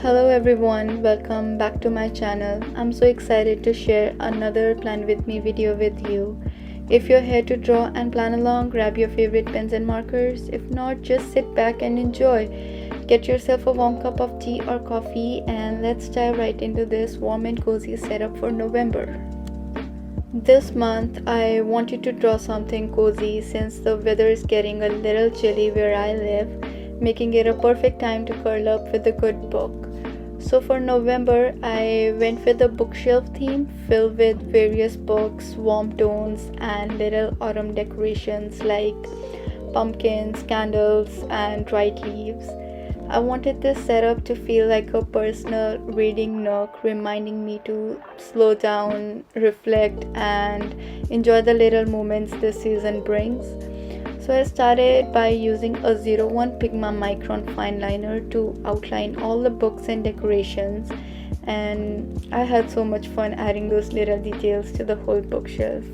Hello everyone, welcome back to my channel. I'm so excited to share another Plan With Me video with you. If you're here to draw and plan along, grab your favorite pens and markers. If not, just sit back and enjoy. Get yourself a warm cup of tea or coffee and let's dive right into this warm and cozy setup for November. This month, I wanted to draw something cozy since the weather is getting a little chilly where I live, making it a perfect time to curl up with a good book. So for November, I went with a bookshelf theme filled with various books, warm tones, and little autumn decorations like pumpkins, candles, and dried leaves. I wanted this setup to feel like a personal reading nook, reminding me to slow down, reflect, and enjoy the little moments this season brings. So I started by using a 01 Pigma Micron fine liner to outline all the books and decorations, and I had so much fun adding those little details to the whole bookshelf.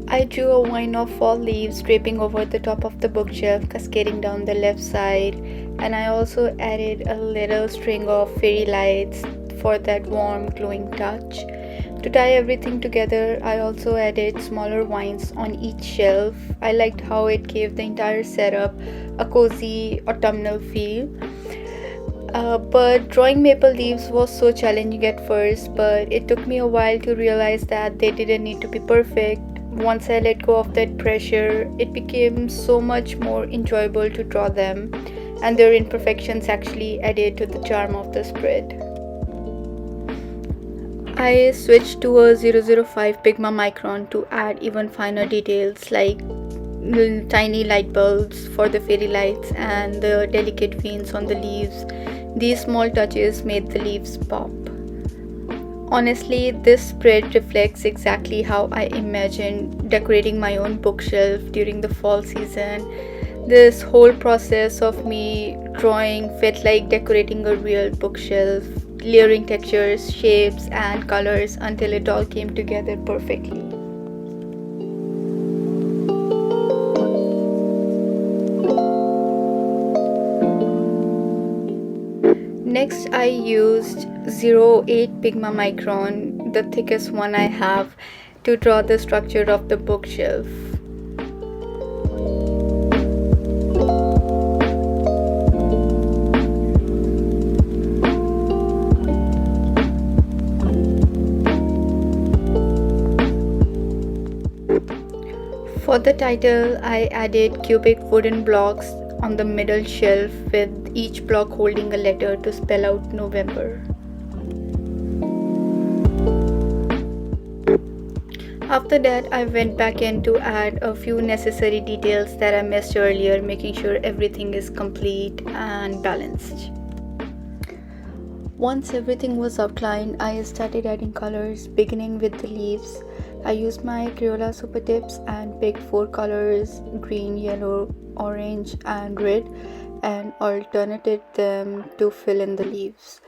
I drew a vine of fall leaves draping over the top of the bookshelf, cascading down the left side, and I also added a little string of fairy lights for that warm, glowing touch. To tie everything together, I also added smaller vines on each shelf. I liked how it gave the entire setup a cozy autumnal feel. But drawing maple leaves was so challenging at first, but it took me a while to realize that they didn't need to be perfect. Once I let go of that pressure, it became so much more enjoyable to draw them, and their imperfections actually added to the charm of the spread. I switched to a 005 Pigma Micron to add even finer details like tiny light bulbs for the fairy lights and the delicate veins on the leaves. These small touches made the leaves pop. Honestly, this spread reflects exactly how I imagined decorating my own bookshelf during the fall season. This whole process of me drawing felt like decorating a real bookshelf, layering textures, shapes, and colors until it all came together perfectly. Next, I used 08 Pigma Micron, the thickest one I have, to draw the structure of the bookshelf. For the title, I added cubic wooden blocks on the middle shelf with each block holding a letter to spell out November. After that, I went back in to add a few necessary details that I missed earlier, making sure everything is complete and balanced. Once everything was outlined, I started adding colors, beginning with the leaves. I used my Crayola Super Tips and picked 4 colors: green, yellow, orange, and red, and alternated them to fill in the leaves.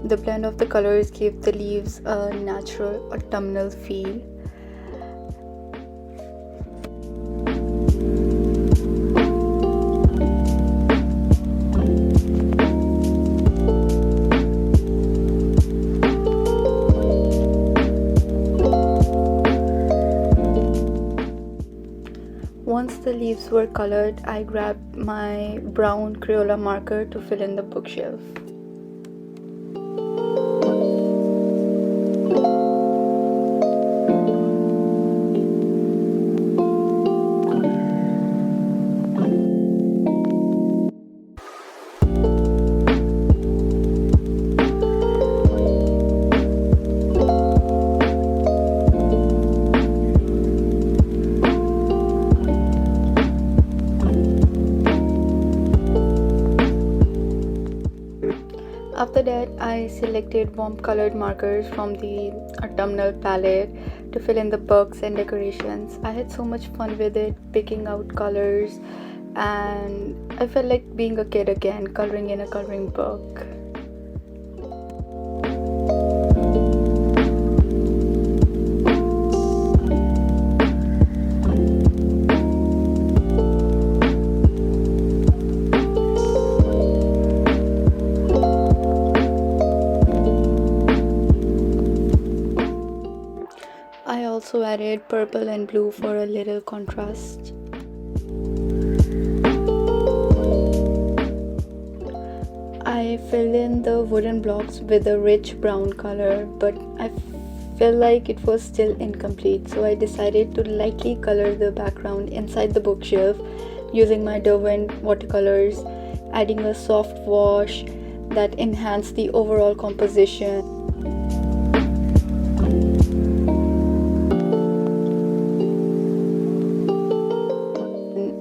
The blend of the colors gave the leaves a natural autumnal feel. Once the leaves were colored, I grabbed my brown Crayola marker to fill in the bookshelf. After that, I selected warm colored markers from the autumnal palette to fill in the books and decorations. I had so much fun with it, picking out colors, and I felt like being a kid again, coloring in a coloring book. I also added purple and blue for a little contrast. I filled in the wooden blocks with a rich brown color, but I felt like it was still incomplete, so I decided to lightly color the background inside the bookshelf using my Derwent watercolors, adding a soft wash that enhanced the overall composition.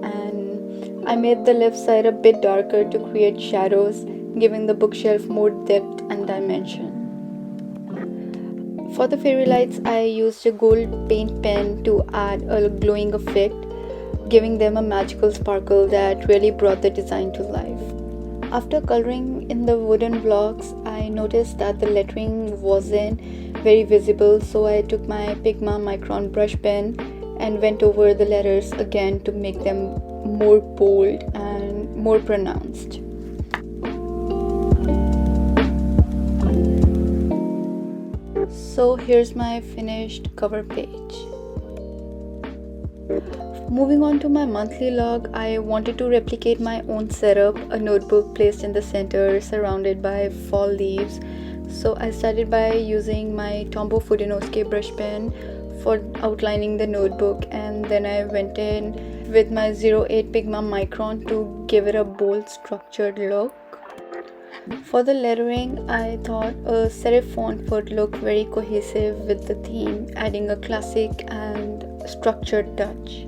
And I made the left side a bit darker to create shadows, giving the bookshelf more depth and dimension. For the fairy lights, I used a gold paint pen to add a glowing effect, giving them a magical sparkle that really brought the design to life. After coloring in the wooden blocks, I noticed that the lettering wasn't very visible, so I took my Pigma Micron brush pen and went over the letters again to make them more bold and more pronounced. So here's my finished cover page. Moving on to my monthly log, I wanted to replicate my own setup, a notebook placed in the center surrounded by fall leaves. So I started by using my Tombow Fudenosuke brush pen for outlining the notebook, and then I went in with my 08 Pigma Micron to give it a bold structured look. For the lettering, I thought a serif font would look very cohesive with the theme, adding a classic and structured touch.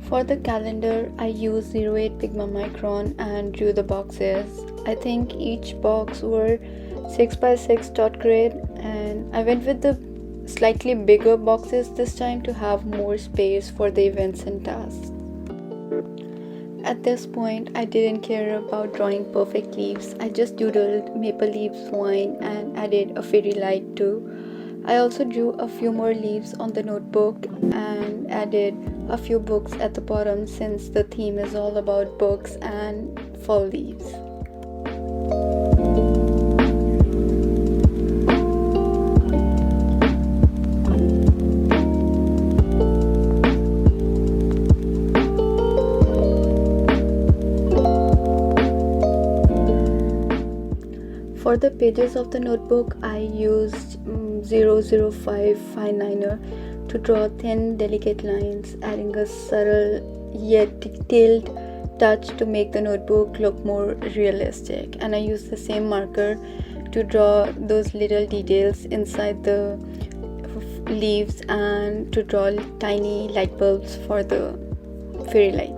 For the calendar, I used 08 Pigma Micron and drew the boxes. I think each box were 6x6 dot grid, and I went with the slightly bigger boxes this time to have more space for the events and tasks. At this point, I didn't care about drawing perfect leaves. I just doodled maple leaf twine and added a fairy light too. I also drew a few more leaves on the notebook and added a few books at the bottom since the theme is all about books and fall leaves. For the pages of the notebook, I used 005 fine liner to draw thin, delicate lines, adding a subtle yet detailed touch to make the notebook look more realistic. And I used the same marker to draw those little details inside the leaves and to draw tiny light bulbs for the fairy light.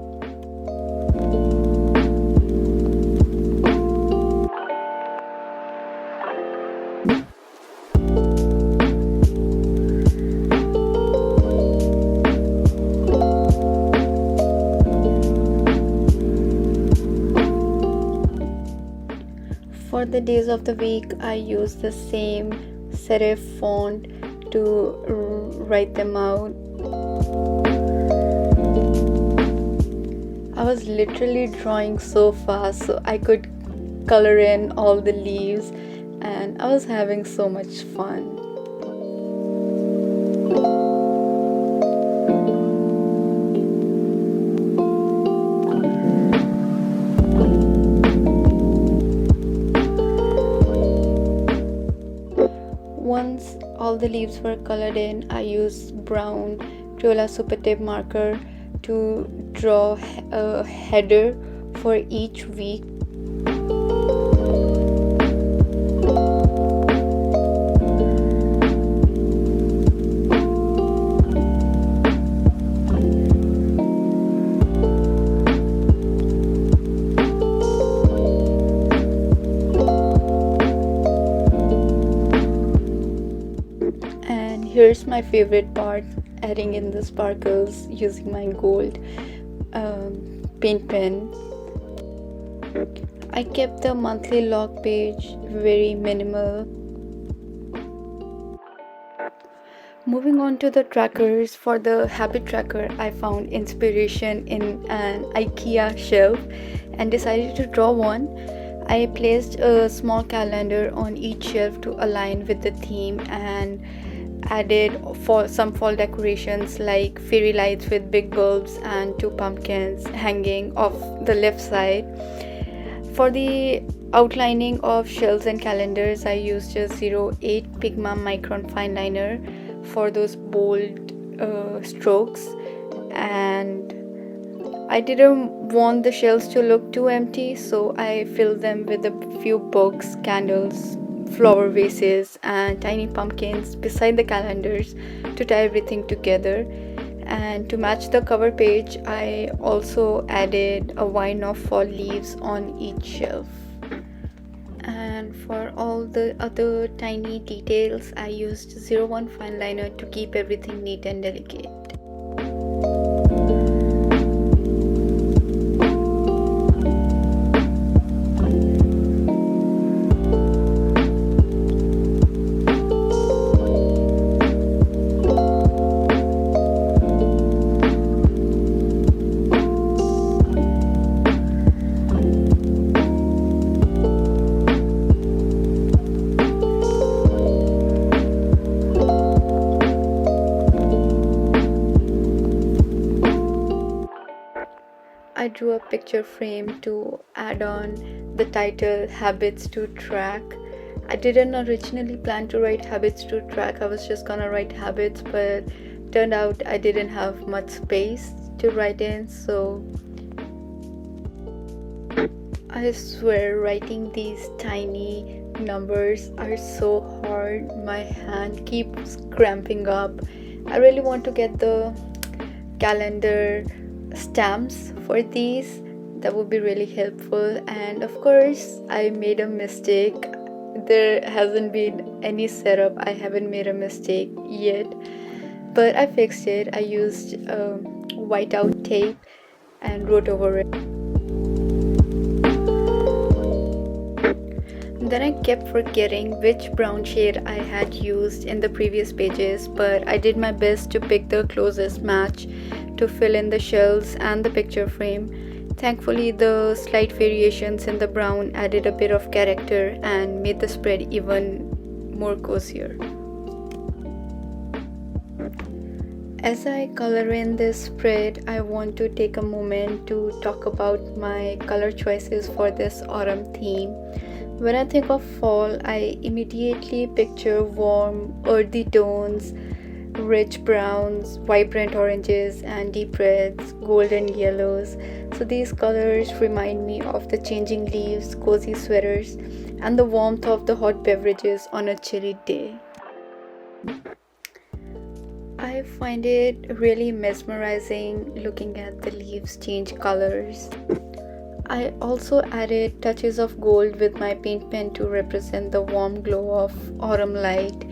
For the days of the week, I use the same serif font to write them out. I was literally drawing so fast so I could color in all the leaves, and I was having so much fun. Once all the leaves were colored in, I used brown Crayola Super Tip marker to draw a header for each week. my favorite part, adding in the sparkles using my gold paint pen. I kept the monthly log page very minimal. Moving on to the trackers, for the habit tracker, I found inspiration in an IKEA shelf and decided to draw one. I placed a small calendar on each shelf to align with the theme and added for some fall decorations like fairy lights with big bulbs and 2 pumpkins hanging off the left side. For the outlining of shelves and calendars, I used a 08 Pigma Micron fine liner for those bold strokes, and I didn't want the shelves to look too empty, so I filled them with a few books, candles, flower vases and tiny pumpkins beside the calendars to tie everything together. And to match the cover page, I also added a vine of fall leaves on each shelf. And for all the other tiny details, I used 01 fine liner to keep everything neat and delicate. I drew a picture frame to add on the title Habits to Track. I didn't originally plan to write Habits to Track, I was just gonna write habits, but turned out I didn't have much space to write in, so I swear writing these tiny numbers are so hard. My hand keeps cramping up. I really want to get the calendar stamps for these. That would be really helpful. And of course, I made a mistake. There hasn't been any setup. I haven't made a mistake yet, but I fixed it. I used whiteout tape and wrote over it. Then I kept forgetting which brown shade I had used in the previous pages, but I did my best to pick the closest match to fill in the shelves and the picture frame. Thankfully, the slight variations in the brown added a bit of character and made the spread even more cozier. As I color in this spread, I want to take a moment to talk about my color choices for this autumn theme. When I think of fall, I immediately picture warm, earthy tones, rich browns, vibrant oranges, and deep reds, golden yellows. So these colors remind me of the changing leaves, cozy sweaters, and the warmth of the hot beverages on a chilly day. I find it really mesmerizing looking at the leaves change colors. I also added touches of gold with my paint pen to represent the warm glow of autumn light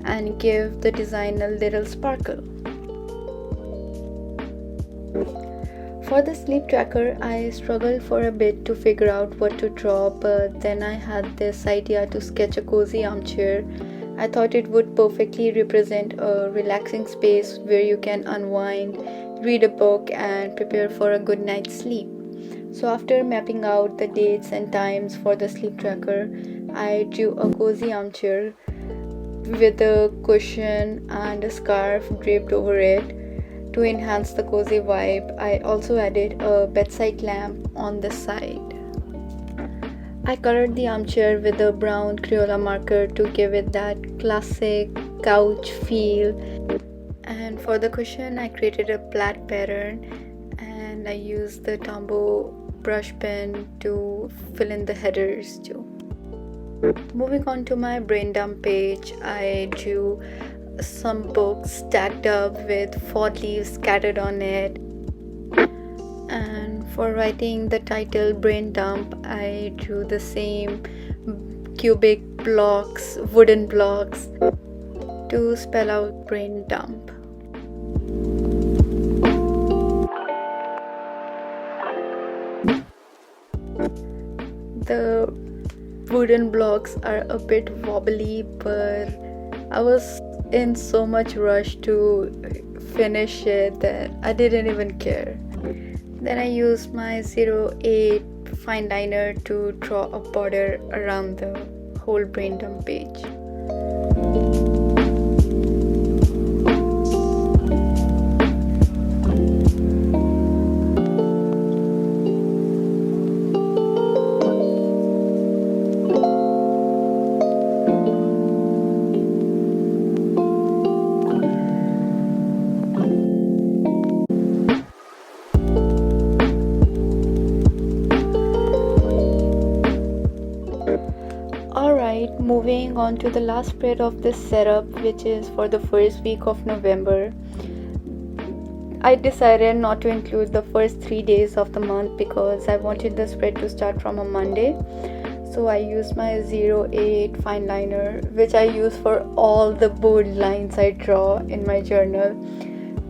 and give the design a little sparkle. For the sleep tracker, I struggled for a bit to figure out what to draw, but then I had this idea to sketch a cozy armchair. I thought it would perfectly represent a relaxing space where you can unwind, read a book, and prepare for a good night's sleep. So after mapping out the dates and times for the sleep tracker, I drew a cozy armchair with a cushion and a scarf draped over it. To enhance the cozy vibe, I also added a bedside lamp on the side. I colored the armchair with a brown Crayola marker to give it that classic couch feel. And for the cushion, I created a plaid pattern and I used the Tombow brush pen to fill in the headers too. Moving on to my brain dump page, I drew some books stacked up with fall leaves scattered on it. And for writing the title Brain Dump, I drew the same cubic blocks, wooden blocks. to spell out brain dump. The wooden blocks are a bit wobbly, but I was in so much rush to finish it that I didn't even care. Then I used my 08 fine liner to draw a border around the whole brain dump page. Alright, moving on to the last spread of this setup, which is for the first week of November. I decided not to include the first 3 days of the month because I wanted the spread to start from a Monday. So I used my 08 fine liner, which I use for all the bold lines I draw in my journal,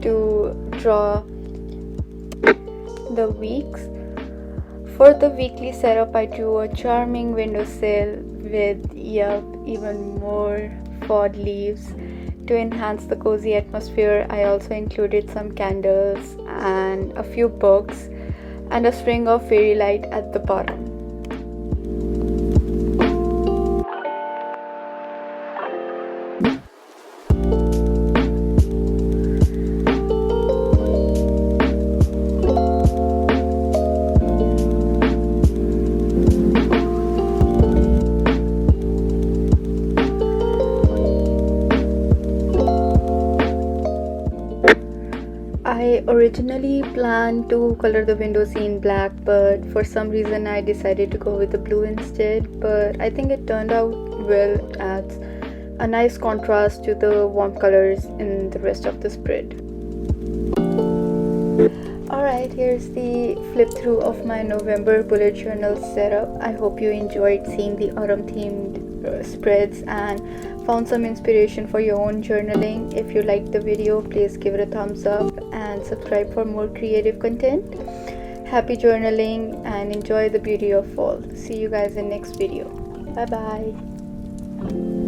to draw the weeks. For the weekly setup, I drew a charming windowsill with even more foliage leaves to enhance the cozy atmosphere. I also included some candles and a few books and a string of fairy light at the bottom. I originally planned to color the window scene black, but for some reason I decided to go with the blue instead. But I think it turned out well. It adds a nice contrast to the warm colors in the rest of the spread. Alright, here's the flip through of my November bullet journal setup. I hope you enjoyed seeing the autumn themed spreads and found some inspiration for your own journaling. If you liked the video, please give it a thumbs up and subscribe for more creative content. Happy journaling and enjoy the beauty of fall. See you guys in next video. Bye bye.